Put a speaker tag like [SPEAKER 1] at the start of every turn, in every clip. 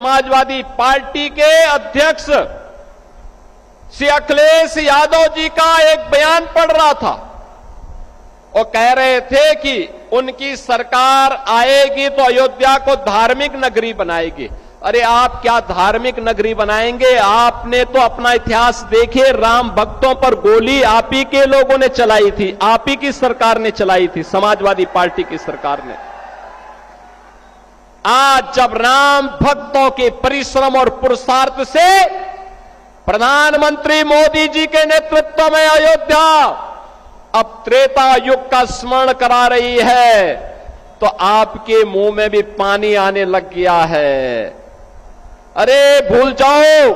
[SPEAKER 1] Samajwadi party के अध्यक्ष श्री अखिलेश यादव जी का एक बयान पढ़ रहा था। वो कह रहे थे कि उनकी सरकार आएगी तो अयोध्या को धार्मिक नगरी बनाएगी। अरे आप क्या धार्मिक नगरी बनाएंगे? आपने तो अपना इतिहास देखिए, राम भक्तों पर गोली आप ही के लोगों ने चलाई थी, आप ही की सरकार ने चलाई थी, समाजवादी पार्टी की सरकार ने। आज जब राम भक्तों के परिश्रम और पुरुषार्थ से प्रधानमंत्री मोदी जी के नेतृत्व में अयोध्या अब त्रेता युग का स्मरण करा रही है, तो आपके मुंह में भी पानी आने लग गया है। अरे भूल जाओ,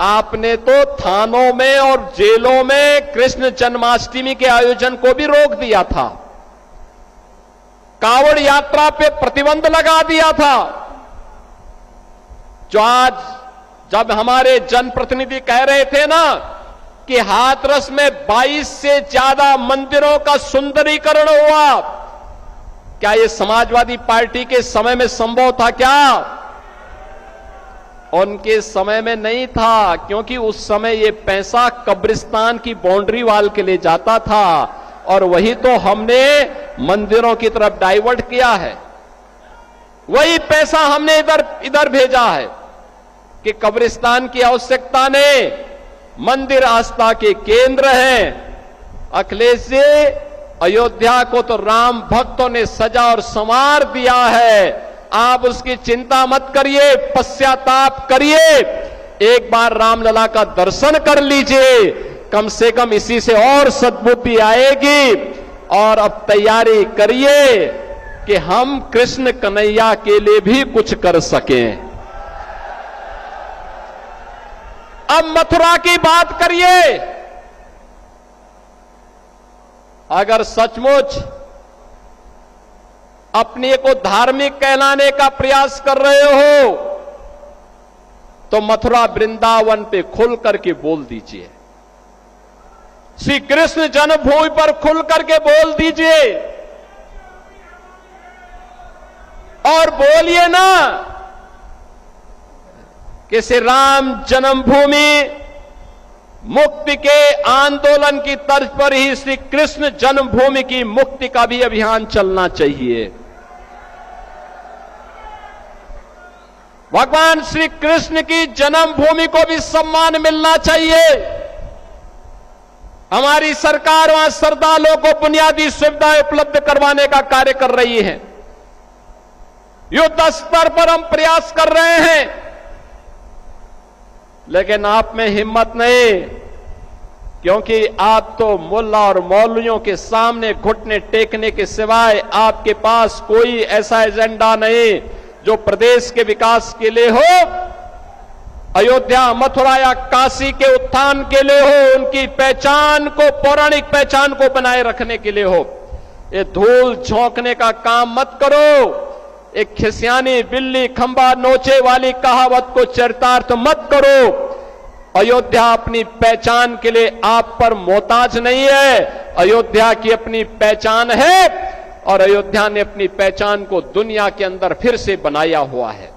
[SPEAKER 1] आपने तो थानों में और जेलों में कृष्ण जन्माष्टमी के आयोजन को भी रोक दिया था, कांवड़ यात्रा पे प्रतिबंध लगा दिया था। जो आज जब हमारे जनप्रतिनिधि कह रहे थे ना कि हाथरस में 22 से ज्यादा मंदिरों का सुंदरीकरण हुआ, क्या यह समाजवादी पार्टी के समय में संभव था? क्या उनके समय में नहीं था, क्योंकि उस समय यह पैसा कब्रिस्तान की बाउंड्री वाल के लिए जाता था और वही तो हमने मंदिरों की तरफ डाइवर्ट किया है। वही पैसा हमने इधर भेजा है कि कब्रिस्तान की आवश्यकता ने, मंदिर आस्था के केंद्र हैं। अखिलेश जी, अयोध्या को तो राम भक्तों ने सजा और संवार दिया है, आप उसकी चिंता मत करिए, पश्चाताप करिए, एक बार रामलला का दर्शन कर लीजिए, कम से कम इसी से और सद्बुद्धि आएगी। और अब तैयारी करिए कि हम कृष्ण कन्हैया के लिए भी कुछ कर सकें। अब मथुरा की बात करिए। अगर सचमुच अपने को धार्मिक कहलाने का प्रयास कर रहे हो तो मथुरा वृंदावन पे खुल करके बोल दीजिए, श्री कृष्ण जन्मभूमि पर खुल करके बोल दीजिए और बोलिए ना कि श्री राम जन्मभूमि मुक्ति के आंदोलन की तर्ज पर ही श्री कृष्ण जन्मभूमि की मुक्ति का भी अभियान चलना चाहिए। भगवान श्री कृष्ण की जन्मभूमि को भी सम्मान मिलना चाहिए। हमारी सरकार वहां श्रद्धालुओं को बुनियादी सुविधाएं उपलब्ध करवाने का कार्य कर रही है। युद्ध स्तर पर हम प्रयास कर रहे हैं, लेकिन आप में हिम्मत नहीं, क्योंकि आप तो मुल्ला और मौलवियों के सामने घुटने टेकने के सिवाय आपके पास कोई ऐसा एजेंडा नहीं जो प्रदेश के विकास के लिए हो, अयोध्या, मथुरा या काशी के उत्थान के लिए हो, उनकी पहचान को, पौराणिक पहचान को बनाए रखने के लिए हो। ये धूल झोंकने का काम मत करो। एक खिसियानी बिल्ली खंबा नोचे वाली कहावत को चरितार्थ मत करो। अयोध्या अपनी पहचान के लिए आप पर मोहताज नहीं है, अयोध्या की अपनी पहचान है और अयोध्या ने अपनी पहचान को दुनिया के अंदर फिर से बनाया हुआ है।